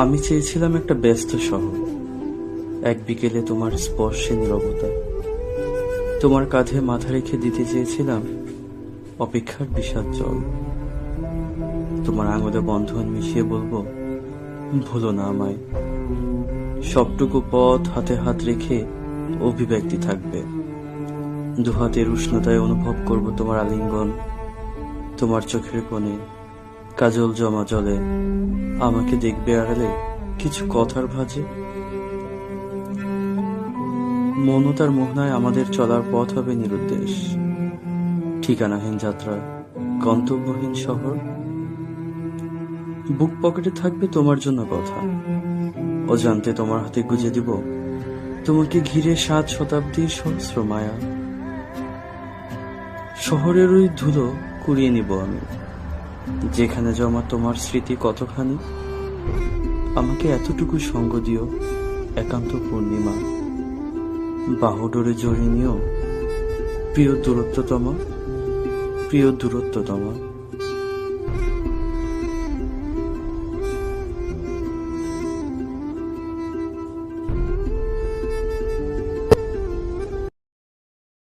আমি চেয়েছিলাম একটা ব্যস্ত শহর, এক বিকেলে তোমার স্পর্শে নীরবতা, তোমার কাঁধে মাথা রেখে দিতে চেয়েছিলাম অপেক্ষার বিষাদ জল। তোমার আঙুলে বন্ধন মিশিয়ে বলবো, ভুলো না আমায়। সবটুকু পথ হাতে হাত রেখে অভিব্যক্তি থাকবে, দুহাতের উষ্ণতায় অনুভব করব তোমার আলিঙ্গন। তোমার চোখের কোণে কাজল জমা জলে আমাকে দেখবে আড়ালে কিছু কথার ভাঁজে। মৌনতার মোহনায় আমাদের চলার পথ হবে নিরুদ্দেশ, ঠিকানাহীন যাত্রা, গন্তব্যহীন শহর। বুক পকেটে থাকবে তোমার জন্য কথা, অজান্তে তোমার হাতে গুজে দিব তোমাকে ঘিরে 7 শতাব্দীর সহস্র মায়া। শহরের ওই ধুলো কুড়িয়ে নিব আমি, যেখানে জমা তোমার স্মৃতি কতখানি। আমাকে এতটুকু সঙ্গ দিও একান্ত পূর্ণিমা, বাহুডোরে জড়িয়ে নিও প্রিয় দূরত্বতম।